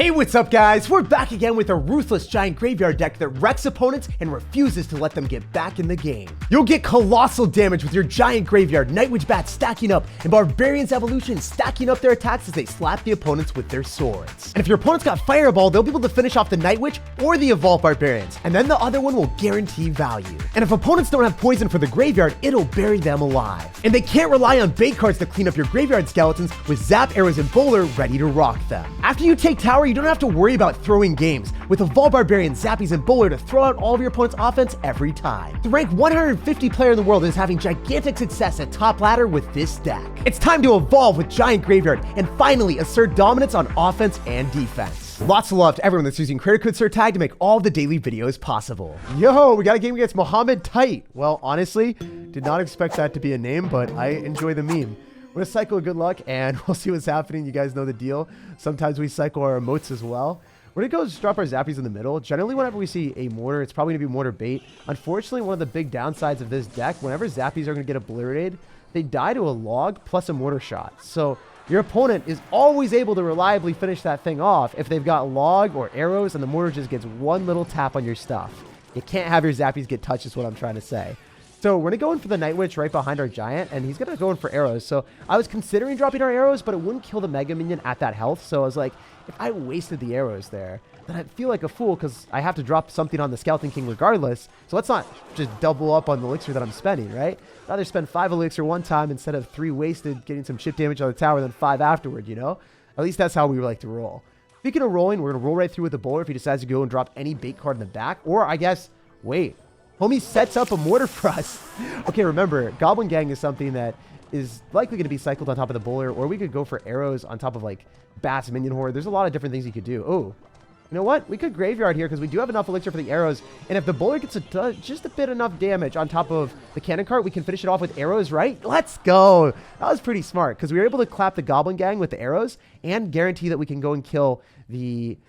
Hey, what's up guys? We're back again with a ruthless giant graveyard deck that wrecks opponents and refuses to let them get back in the game. You'll get colossal damage with your giant graveyard, Night Witch Bats stacking up, and Barbarians Evolution stacking up their attacks as they slap the opponents with their swords. And if your opponent's got Fireball, they'll be able to finish off the Night Witch or the Evolved Barbarians, and then the other one will guarantee value. And if opponents don't have poison for the graveyard, it'll bury them alive. And they can't rely on bait cards to clean up your graveyard skeletons with Zap, Arrows, and Bowler ready to rock them. After you take Tower, you don't have to worry about throwing games with Evolved Barbarians, Zappies, and Bowler to throw out all of your opponent's offense every time. The rank 150 player in the world is having gigantic success at top ladder with this deck. It's time to evolve with Giant Graveyard and finally assert dominance on offense and defense. Lots of love to everyone that's using creator code SirTag to make all the daily videos possible. Yo, we got a game against Mohammed Tight. Well, honestly, did not expect that to be a name, but I enjoy the meme. We're gonna cycle good luck and we'll see what's happening. You guys know the deal. Sometimes we cycle our emotes as well. We're gonna go just drop our Zappies in the middle. Generally, whenever we see a Mortar, it's probably gonna be Mortar bait. Unfortunately, one of the big downsides of this deck, whenever Zappies are gonna get obliterated, they die to a log plus a Mortar shot. So your opponent is always able to reliably finish that thing off if they've got log or arrows and the Mortar just gets one little tap on your stuff. You can't have your Zappies get touched is what I'm trying to say. So we're going to go in for the Night Witch right behind our Giant, and he's going to go in for arrows. So I was considering dropping our arrows, but it wouldn't kill the Mega Minion at that health. So I was like, if I wasted the arrows there, then I'd feel like a fool because I have to drop something on the Skeleton King regardless. So let's not just double up on the elixir that I'm spending, right? I'd rather spend 5 elixir one time instead of 3 wasted getting some chip damage on the tower than 5 afterward, you know? At least that's how we like to roll. Speaking of rolling, we're going to roll right through with the Bowler if he decides to go and drop any bait card in the back. Or I guess, wait. Homie sets up a Mortar for us. Okay, remember, Goblin Gang is something that is likely going to be cycled on top of the Bowler, or we could go for arrows on top of, like, Bats, Minion Horde. There's a lot of different things you could do. Oh, you know what? We could Graveyard here because we do have enough elixir for the arrows, and if the Bowler gets just a bit enough damage on top of the Cannon Cart, we can finish it off with arrows, right? Let's go! That was pretty smart because we were able to clap the Goblin Gang with the arrows and guarantee that we can go and kill the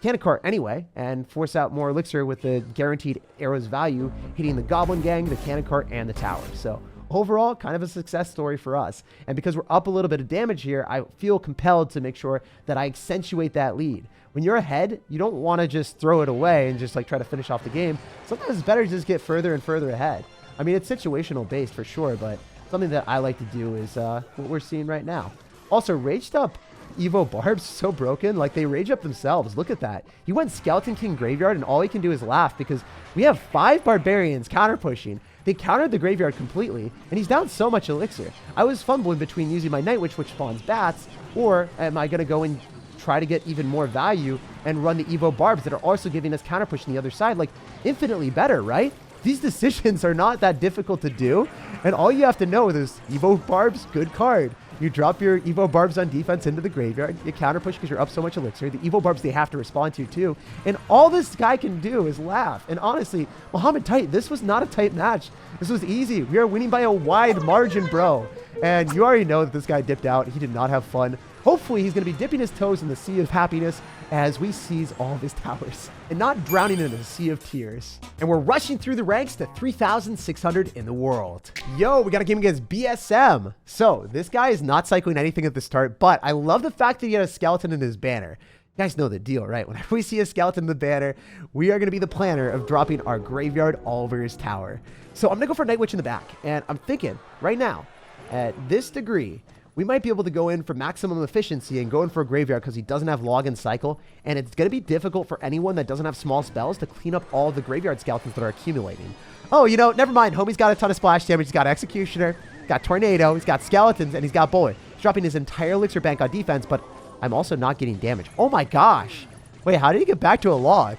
Cannon Cart anyway, and force out more elixir with the guaranteed arrows value, hitting the Goblin Gang, the Cannon Cart, and the tower. So overall, kind of a success story for us. And because we're up a little bit of damage here, I feel compelled to make sure that I accentuate that lead. When you're ahead, you don't want to just throw it away and just like try to finish off the game. Sometimes it's better to just get further and further ahead. I mean, it's situational based for sure, but something that I like to do is what we're seeing right now. Also, raged up Evo Barbs so broken, like they rage up themselves. Look at that. He went Skeleton King Graveyard and all he can do is laugh because we have 5 Barbarians counter pushing. They countered the Graveyard completely and he's down so much elixir. I was fumbling between using my Night Witch, which spawns bats, or am I going to go and try to get even more value and run the Evo Barbs that are also giving us counter push on the other side, like infinitely better, right? These decisions are not that difficult to do, and all you have to know is Evo Barbs, good card. You drop your Evo Barbs on defense into the graveyard. You counter push because you're up so much elixir. The Evo Barbs they have to respond to too. And all this guy can do is laugh. And honestly, Mohammed Tight, this was not a tight match. This was easy. We are winning by a wide margin, bro. And you already know that this guy dipped out. He did not have fun. Hopefully, he's going to be dipping his toes in the sea of happiness as we seize all of his towers and not drowning in a sea of tears. And we're rushing through the ranks to 3,600 in the world. Yo, we got a game against BSM. So this guy is not cycling anything at the start, but I love the fact that he had a skeleton in his banner. You guys know the deal, right? Whenever we see a skeleton in the banner, we are going to be the planner of dropping our graveyard all over his tower. So I'm going to go for Night Witch in the back. And I'm thinking right now, at this degree, we might be able to go in for maximum efficiency and go in for a graveyard because he doesn't have log and cycle. And it's going to be difficult for anyone that doesn't have small spells to clean up all the graveyard skeletons that are accumulating. Oh, you know, never mind. Homie's got a ton of splash damage. He's got Executioner, he's got Tornado, he's got Skeletons, and he's got Bowler. He's dropping his entire elixir bank on defense, but I'm also not getting damage. Oh my gosh. Wait, how did he get back to a log?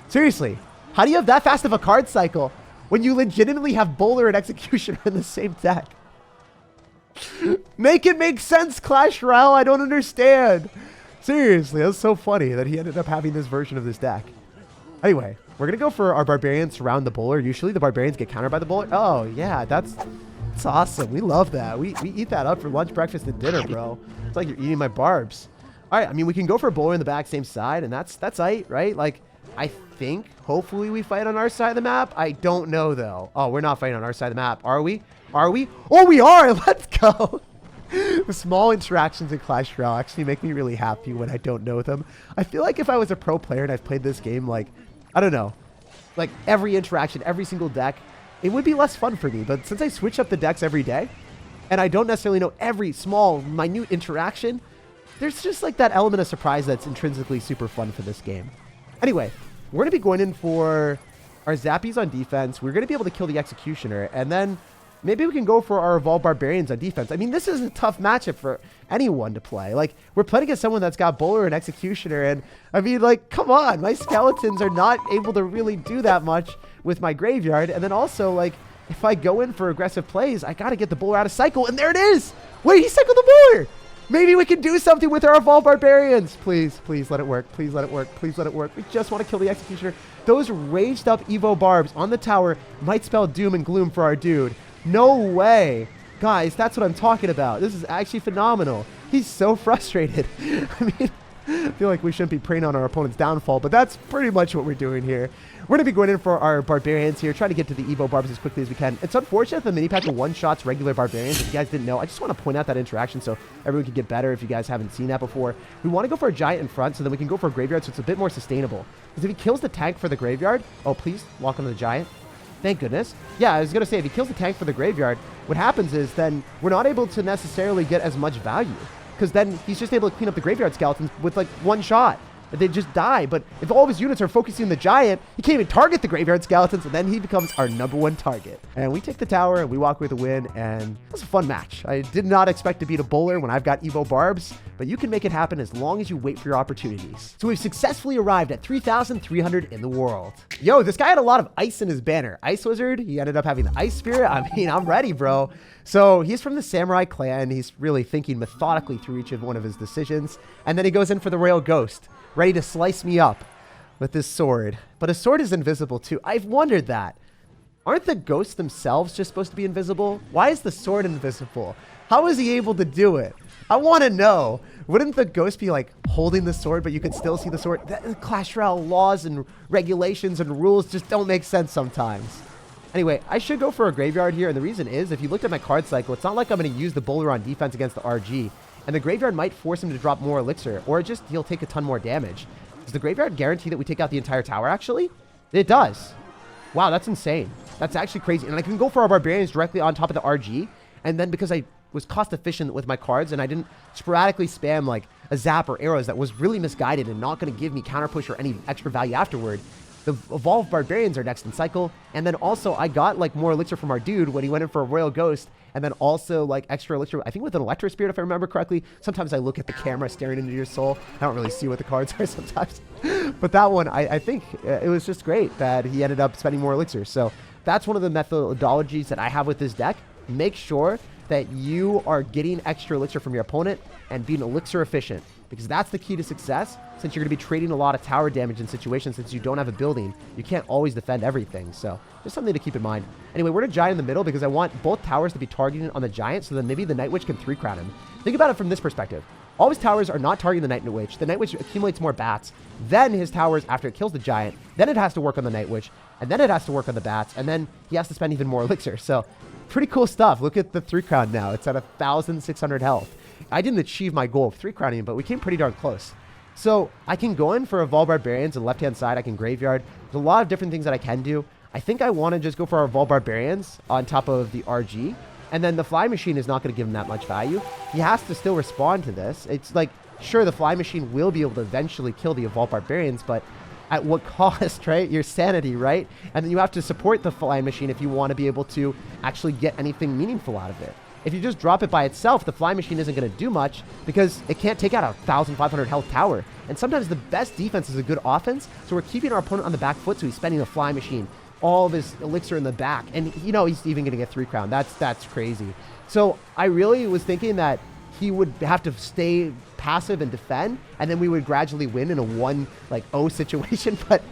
Seriously, how do you have that fast of a card cycle when you legitimately have Bowler and Executioner in the same deck? Make it make sense, Clash Royale. I don't understand. Seriously, that's so funny that he ended up having this version of this deck. Anyway, we're going to go for our Barbarians surround the Bowler. Usually the Barbarians get countered by the Bowler. Oh, yeah, that's awesome. We love that. We eat that up for lunch, breakfast, and dinner, bro. It's like you're eating my Barbs. All right, I mean, we can go for a Bowler in the back, same side, and that's it, right? Like, I think, hopefully we fight on our side of the map. I don't know, though. Oh, we're not fighting on our side of the map, are we? Are we? Oh, we are! Let's go! The small interactions in Clash Royale actually make me really happy when I don't know them. I feel like if I was a pro player and I've played this game, like, I don't know, like every interaction, every single deck, it would be less fun for me. But since I switch up the decks every day, and I don't necessarily know every small, minute interaction, there's just like that element of surprise that's intrinsically super fun for this game. Anyway, we're going to be going in for our Zappies on defense. We're going to be able to kill the Executioner, and then maybe we can go for our Evolved Barbarians on defense. I mean, this is a tough matchup for anyone to play. Like, we're playing against someone that's got Bowler and Executioner, and I mean, like, come on. My Skeletons are not able to really do that much with my graveyard. And then also, like, if I go in for aggressive plays, I got to get the Bowler out of cycle, and there it is. Wait, he cycled the Bowler. Maybe we can do something with our Evolved Barbarians. Please, please let it work. Please let it work. Please let it work. We just want to kill the Executioner. Those raged up Evo Barbs on the tower might spell doom and gloom for our dude. No way. Guys, that's what I'm talking about. This is actually phenomenal. He's so frustrated. I mean, I feel like we shouldn't be preying on our opponent's downfall, but that's pretty much what we're doing here. We're going to be going in for our Barbarians here, trying to get to the Evo Barbs as quickly as we can. It's unfortunate the mini pack of one-shots regular Barbarians. If you guys didn't know, I just want to point out that interaction so everyone can get better if you guys haven't seen that before. We want to go for a Giant in front so then we can go for a Graveyard so it's a bit more sustainable. Because if he kills the tank for the Graveyard... Oh, please, walk onto the Giant. Thank goodness. Yeah, I was going to say, if he kills the tank for the Graveyard, what happens is then we're not able to necessarily get as much value. Because then he's just able to clean up the Graveyard Skeletons with like one shot. They just die. But if all of his units are focusing on the Giant, he can't even target the Graveyard Skeletons, and then he becomes our #1 target. And we take the tower, and we walk with a win, and it was a fun match. I did not expect to beat a Bowler when I've got Evo Barbs, but you can make it happen as long as you wait for your opportunities. So we've successfully arrived at 3,300 in the world. Yo, this guy had a lot of ice in his banner. Ice Wizard, he ended up having the Ice Spirit. I mean, I'm ready, bro. So he's from the Samurai clan. He's really thinking methodically through each of one of his decisions. And then he goes in for the Royal Ghost, ready to slice me up with his sword. But his sword is invisible too. I've wondered that. Aren't the ghosts themselves just supposed to be invisible? Why is the sword invisible? How is he able to do it? I want to know. Wouldn't the ghost be like holding the sword, but you could still see the sword? Clash Royale laws and regulations and rules just don't make sense sometimes. Anyway, I should go for a Graveyard here, and the reason is, if you looked at my card cycle, it's not like I'm going to use the Bowler on defense against the RG, and the Graveyard might force him to drop more Elixir, or just he'll take a ton more damage. Does the Graveyard guarantee that we take out the entire tower, actually? It does. Wow, that's insane. That's actually crazy. And I can go for our Barbarians directly on top of the RG, and then because I was cost efficient with my cards, and I didn't sporadically spam like a Zap or arrows that was really misguided and not going to give me counter push or any extra value afterward, the Evolved Barbarians are next in cycle, and then also I got like more Elixir from our dude when he went in for a Royal Ghost, and then also like extra Elixir, I think with an Electro Spirit if I remember correctly. Sometimes I look at the camera staring into your soul. I don't really see what the cards are sometimes. But that one, I think it was just great that he ended up spending more Elixir. So that's one of the methodologies that I have with this deck. Make sure that you are getting extra Elixir from your opponent and being Elixir efficient, because that's the key to success. Since you're going to be trading a lot of tower damage in situations, since you don't have a building, you can't always defend everything. So just something to keep in mind. Anyway, we're going to Giant in the middle because I want both towers to be targeting on the Giant, so then maybe the Night Witch can 3-crown him. Think about it from this perspective. All his towers are not targeting the Night Witch. The Night Witch accumulates more bats. Then his towers, after it kills the Giant, then it has to work on the Night Witch, and then it has to work on the bats, and then he has to spend even more Elixir. So pretty cool stuff. Look at the 3-crown now. It's at 1,600 health. I didn't achieve my goal of 3-crowning, but we came pretty darn close. So I can go in for Evolved Barbarians on the left-hand side. I can Graveyard. There's a lot of different things that I can do. I think I want to just go for our Evolved Barbarians on top of the RG. And then the Fly Machine is not going to give him that much value. He has to still respond to this. It's like, sure, the Fly Machine will be able to eventually kill the Evolved Barbarians, but at what cost, right? Your sanity, right? And then you have to support the Fly Machine if you want to be able to actually get anything meaningful out of it. If you just drop it by itself, the Fly Machine isn't going to do much because it can't take out a 1,500 health tower. And sometimes the best defense is a good offense, so we're keeping our opponent on the back foot, so he's spending a Fly Machine, all of his Elixir in the back, and you know he's even going to get 3-crown. That's crazy. So I really was thinking that he would have to stay passive and defend, and then we would gradually win in a 1-0 situation, but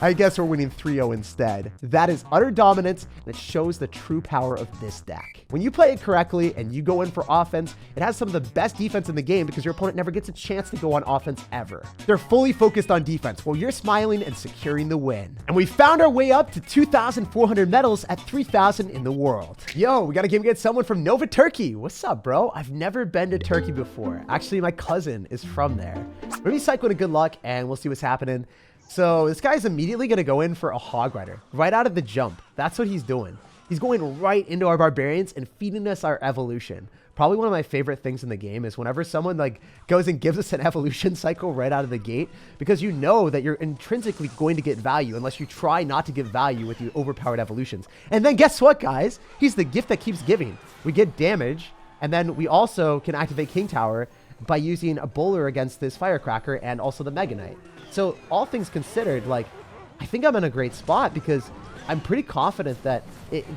I guess we're winning 3-0 instead. That is utter dominance, and it shows the true power of this deck. When you play it correctly and you go in for offense, it has some of the best defense in the game because your opponent never gets a chance to go on offense ever. They're fully focused on defense while you're smiling and securing the win. And we found our way up to 2,400 medals at 3,000 in the world. Yo, we got a game against someone from Nova, Turkey. What's up, bro? I've never been to Turkey before. Actually, my cousin is from there. We're gonna be cycling a good luck and we'll see what's happening. So this guy's immediately gonna go in for a hog rider right out of the jump. That's what he's doing. He's going right into our barbarians and feeding us our evolution. Probably one of my favorite things in the game is whenever someone like goes and gives us an evolution cycle right out of the gate, because you know that you're intrinsically going to get value unless you try not to give value with the overpowered evolutions. And then guess what, guys? He's the gift that keeps giving. We get damage, and then we also can activate King Tower by using a bowler against this firecracker and also the Mega Knight. So all things considered, like, I think I'm in a great spot because I'm pretty confident that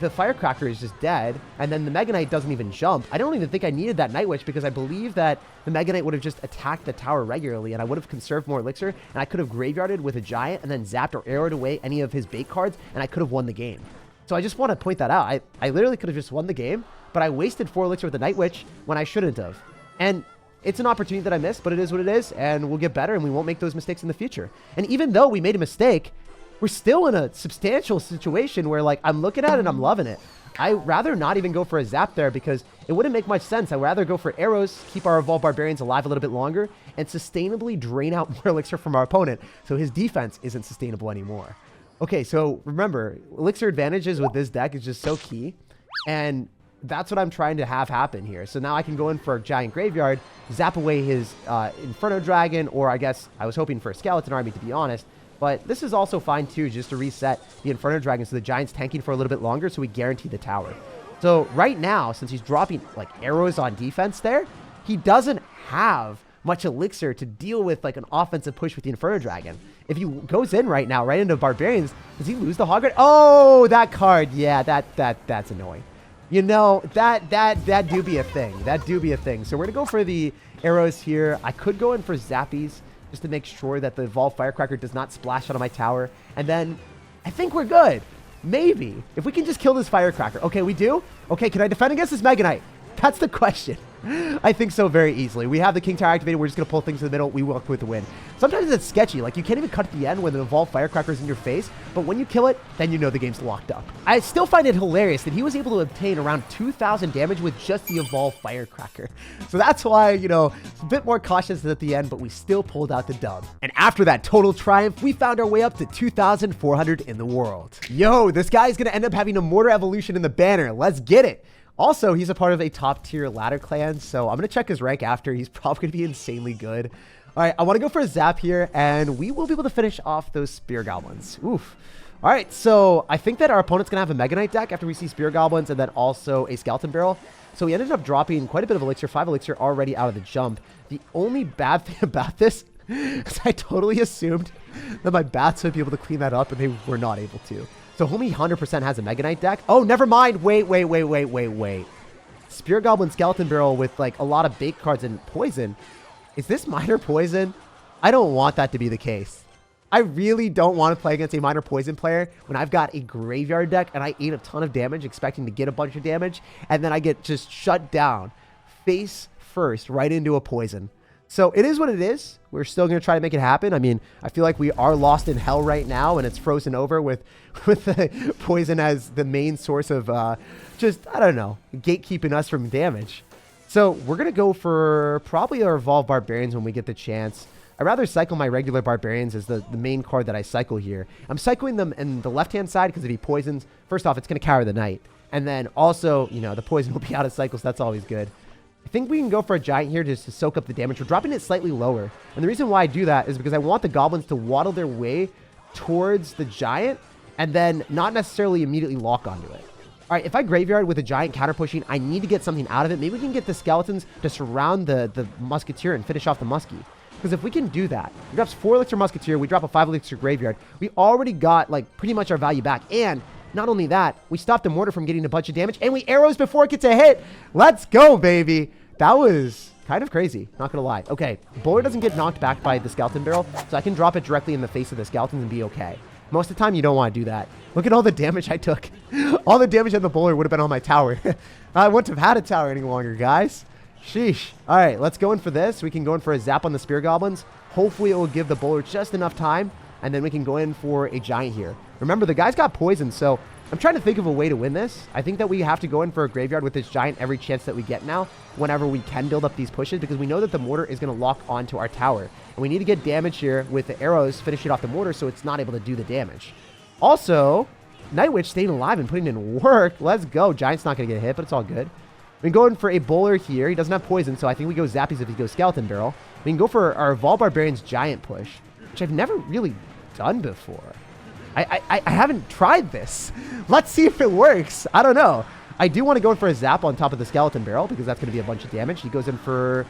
the firecracker is just dead, and then the Mega Knight doesn't even jump. I don't even think I needed that Night Witch because I believe that the Mega Knight would have just attacked the tower regularly, and I would have conserved more elixir, and I could have graveyarded with a giant and then zapped or arrowed away any of his bait cards, and I could have won the game. So I just want to point that out. I literally could have just won the game, but I wasted 4 elixir with the Night Witch when I shouldn't have. And it's an opportunity that I missed, but it is what it is, and we'll get better, and we won't make those mistakes in the future. And even though we made a mistake, we're still in a substantial situation where, like, I'm looking at it and I'm loving it. I'd rather not even go for a zap there because it wouldn't make much sense. I'd rather go for arrows, keep our evolved barbarians alive a little bit longer, and sustainably drain out more elixir from our opponent so his defense isn't sustainable anymore. Okay, so remember, elixir advantages with this deck is just so key, and that's what I'm trying to have happen here. So now I can go in for a giant graveyard, zap away his Inferno Dragon, or I guess I was hoping for a Skeleton Army, to be honest. But this is also fine too, just to reset the Inferno Dragon so the Giant's tanking for a little bit longer so we guarantee the tower. So right now, since he's dropping like arrows on defense there, he doesn't have much elixir to deal with like an offensive push with the Inferno Dragon. If he goes in right now, right into Barbarians, does he lose the Hog Rider? Oh, that card. Yeah, that's annoying. You know, that do be a thing. That do be a thing. So we're going to go for the arrows here. I could go in for Zappies, just to make sure that the Evolved Firecracker does not splash out of my tower. And then I think we're good. Maybe. If we can just kill this Firecracker. Okay, we do? Okay, can I defend against this Mega Knight? That's the question. I think so very easily. We have the King Tower activated. We're just going to pull things in the middle. We walk with the win. Sometimes it's sketchy. Like, you can't even cut at the end when the Evolved Firecracker is in your face. But when you kill it, then you know the game's locked up. I still find it hilarious that he was able to obtain around 2,000 damage with just the Evolved Firecracker. So that's why, you know, it's a bit more cautious at the end, but we still pulled out the dub. And after that total triumph, we found our way up to 2,400 in the world. Yo, this guy's going to end up having a Mortar Evolution in the banner. Let's get it. Also, he's a part of a top-tier ladder clan, so I'm going to check his rank after. He's probably going to be insanely good. All right, I want to go for a zap here, and we will be able to finish off those Spear Goblins. Oof. All right, so I think that our opponent's going to have a Mega Knight deck after we see Spear Goblins and then also a Skeleton Barrel. So we ended up dropping quite a bit of elixir, 5 elixir already out of the jump. The only bad thing about this is I totally assumed that my bats would be able to clean that up, and they were not able to. So homie 100% has a Mega Knight deck. Oh, never mind. Wait. Spear Goblin Skeleton Barrel with like a lot of bait cards and poison. Is this minor poison? I don't want that to be the case. I really don't want to play against a minor poison player when I've got a graveyard deck and I ate a ton of damage expecting to get a bunch of damage, and then I get just shut down face first right into a poison. So it is what it is. We're still going to try to make it happen. I mean, I feel like we are lost in hell right now, and it's frozen over with the poison as the main source of just, I don't know, gatekeeping us from damage. So we're going to go for probably our Evolved Barbarians when we get the chance. I'd rather cycle my regular Barbarians as the main card that I cycle here. I'm cycling them in the left-hand side because if he poisons, first off, it's going to cower the Knight. And then also, you know, the poison will be out of cycles. That's always good. I think we can go for a Giant here just to soak up the damage. We're dropping it slightly lower. And the reason why I do that is because I want the Goblins to waddle their way towards the Giant and then not necessarily immediately lock onto it. All right, if I Graveyard with a Giant counter pushing, I need to get something out of it. Maybe we can get the Skeletons to surround the Musketeer and finish off the Muskie. Because if we can do that, he drops 4 elixir Musketeer, we drop a 5 elixir Graveyard. We already got like pretty much our value back. And not only that, we stopped the Mortar from getting a bunch of damage, and we arrows before it gets a hit. Let's go, baby. That was Kind of crazy, not gonna lie. Okay, bowler doesn't get knocked back by the skeleton barrel, so I can drop it directly in the face of the skeletons and be okay. Most of the time, you don't want to do that. Look at all the damage I took. All the damage on the bowler would have been on my tower. I wouldn't have had a tower any longer, guys. Sheesh. All right, let's go in for this. We can go in for a zap on the spear goblins. Hopefully, it will give the bowler just enough time, and then we can go in for a giant here. Remember, the guy's got poison, so I'm trying to think of a way to win this. I think that we have to go in for a graveyard with this giant every chance that we get now, whenever we can build up these pushes, because we know that the mortar is going to lock onto our tower. And we need to get damage here with the arrows, finish it off the mortar so it's not able to do the damage. Also, Night Witch staying alive and putting in work. Let's go. Giant's not going to get hit, but it's all good. We can go in for a bowler here. He doesn't have poison, so I think we go Zappies if he goes Skeleton Barrel. We can go for our Vol Barbarians Giant push, which I've never really done before. I haven't tried this. Let's see if it works. I don't know. I do want to go in for a zap on top of the Skeleton Barrel because that's going to be a bunch of damage. He goes in for...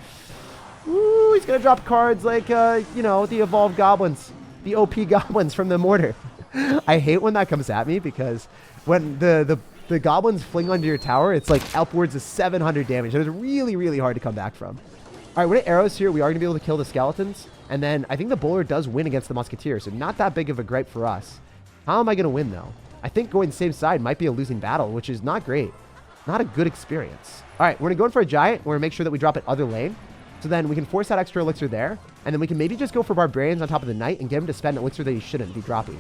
Ooh, he's going to drop cards like, you know, the Evolved Goblins. The OP Goblins from the Mortar. I hate when that comes at me because when the Goblins fling onto your tower, it's like upwards of 700 damage. It is really, really hard to come back from. All right, with arrows here, we are going to be able to kill the Skeletons. And then I think the Bowler does win against the Musketeer, so not that big of a gripe for us. How am I going to win, though? I think going the same side might be a losing battle, which is not great. Not a good experience. All right, we're going to go in for a Giant. We're going to make sure that we drop it other lane. So then we can force that extra elixir there. And then we can maybe just go for Barbarians on top of the Knight and get him to spend an elixir that he shouldn't be dropping.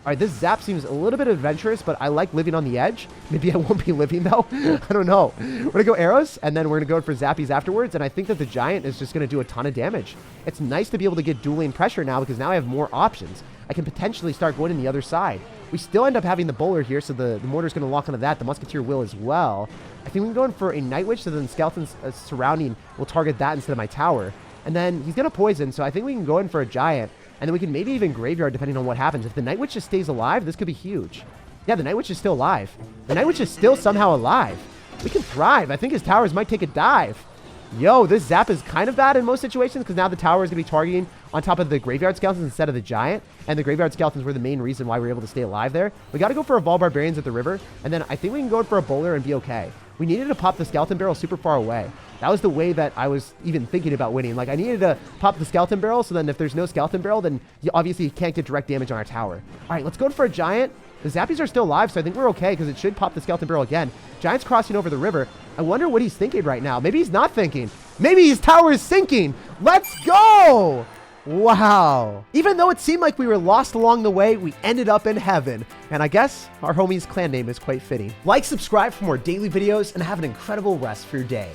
All right, this zap seems a little bit adventurous, but I like living on the edge. Maybe I won't be living, though. I don't know. We're going to go arrows, and then we're going to go for zappies afterwards, and I think that the Giant is just going to do a ton of damage. It's nice to be able to get dueling pressure now because now I have more options. I can potentially start going in the other side. We still end up having the Bowler here, so the Mortar's going to lock onto that. The Musketeer will as well. I think we can go in for a Night Witch, so then the Skeletons surrounding will target that instead of my tower. And then he's going to poison, so I think we can go in for a Giant. And then we can maybe even Graveyard depending on what happens. If the Night Witch just stays alive, this could be huge. Yeah, the Night Witch is still alive. The Night Witch is still somehow alive. We can thrive. I think his towers might take a dive. Yo, this zap is kind of bad in most situations because now the tower is going to be targeting on top of the Graveyard Skeletons instead of the Giant. And the Graveyard Skeletons were the main reason why we were able to stay alive there. We got to go for a Vol Barbarians at the river. And then I think we can go in for a Bowler and be okay. We needed to pop the Skeleton Barrel super far away. That was the way that I was even thinking about winning. Like, I needed to pop the Skeleton Barrel, so then if there's no Skeleton Barrel, then obviously you can't get direct damage on our tower. All right, let's go for a Giant. The Zappies are still alive, so I think we're okay because it should pop the Skeleton Barrel again. Giant's crossing over the river. I wonder what he's thinking right now. Maybe he's not thinking. Maybe his tower is sinking. Let's go! Wow. Even though it seemed like we were lost along the way, we ended up in heaven. And I guess our homie's clan name is quite fitting. Like, subscribe for more daily videos, and have an incredible rest for your day.